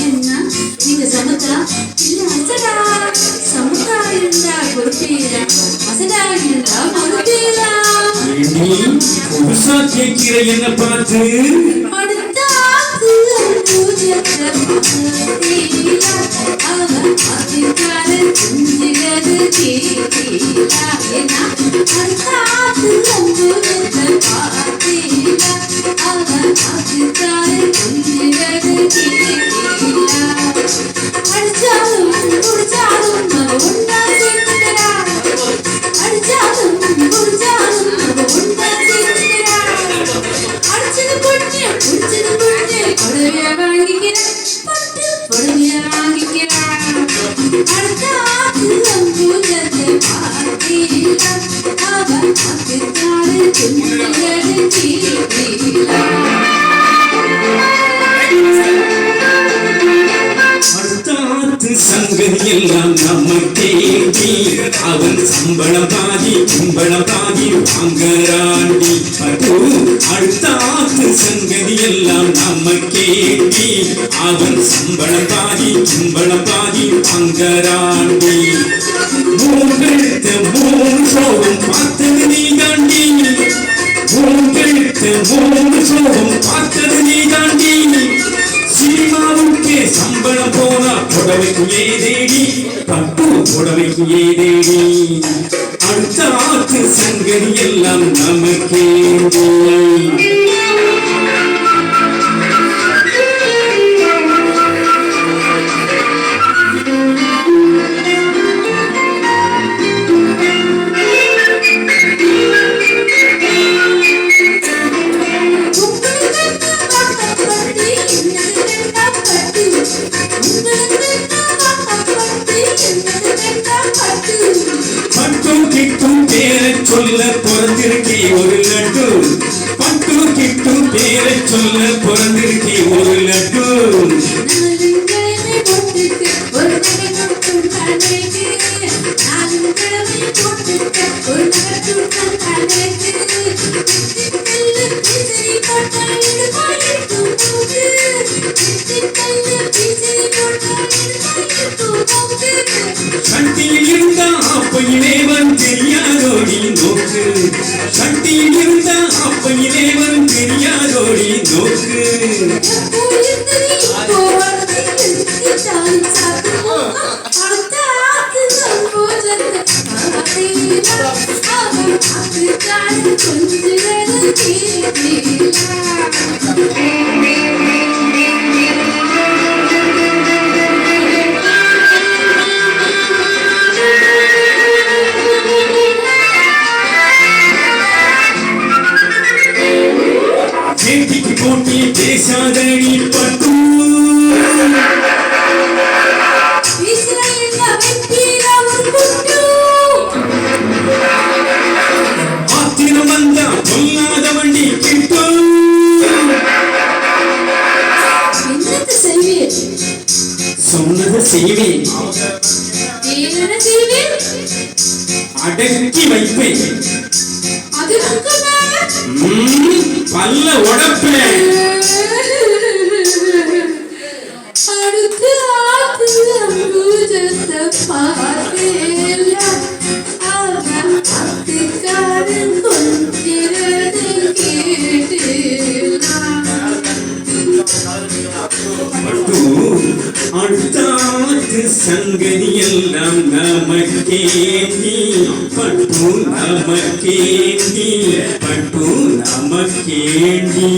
என்ன நீங்க சமத்தா இல்ல அசடா? சமத்தா இருந்தா பொறுப்பீரா, அசடா இருந்தா மறுப்பீரா? புதுசா கேட்கிற என்ன பார்த்து அடுத்தாத்து பூஜத்தை அவன் அதிகார குஞ்சிரது கேட்டீரா? அடுத்தாத்து பூஜத்தை பார்த்தீரா? அவன் அதிகார குஞ்சிரது கேட்டீரா? அடிச்சாலும் குடிச்சாலும் அவ ஒன்னா சேர்ந்துக்கிறா. அடிச்சாலும் குடிச்சாலும் அவ ஒன்னா சேர்ந்துக்கிறா. அடிச்சது பொண்ணு குடிச்சது பொண்ணு புடவைய வாங்கிக்கிறா, பட்டு புடவைய வாங்கிக்கிறா. அடுத்தாத்து பூஜத்தை பார்த்தீரா? அவன் அதிகார குஞ்சிரது கேட்டீரா? சங்கதி எல்லாம் நம்ம தேடி அவன் சம்பளம் பாதி கும்பளம் பாதி வாங்கறாண்டி. அடுத்தாத்து சங்கதி எல்லாம் நம்ம கேட்டி அவன் சம்பளம் பாதி கும்பளம் பாதி வாங்கறாண்டி. மூன்றெழுத்து மூணு சோகம் பார்த்தது நீ தாண்டி. மூன்றெழுத்து மூணு சோகம் பார்த்தது நீ தாண்டி. சினிமாவுக்கே சம்பளம் போனா புடவைக்கு ஏதேடி, பட்டு புடவைக்கு ஏதேடி. அடுத்த ஆத்து சங்கதி எல்லாம் நமக்கேடி. பட்டும் கிட்டும் பேரை சொல்ல பிறந்திருக்கே ஒரு லட்டு. பட்டும் கிட்டும் பேரை சொல்ல பிறந்திருக்கே ஒரு லட்டு. சட்டியில் இருந்தா அப்பையிலேவன் தெரியாதோடி நோக்கு. சட்டியில் இருந்தா அப்பையிலேவன் தெரியாதோடி நோக்கு. கேட்டிக்கு போட்டி பேசாதடி பட்டு. ஆத்திரம் வந்தா சொல்லாத வண்டி கிட்டு. சொன்னது செய்வேன், அடக்கி வைப்பேன், பல்ல உடப்பேன். அடுத்து ஆத்து பூஜத்தை பார்த்தீரா? அவன் அதிகாரம் கொண்டிரது கேட்டீரா? அடுத்தாத்து சங்கதி எல்லாம் நமக்கேண்டி, பட்டு நமக்கேண்டி, பட்டு நமக்கேண்டி.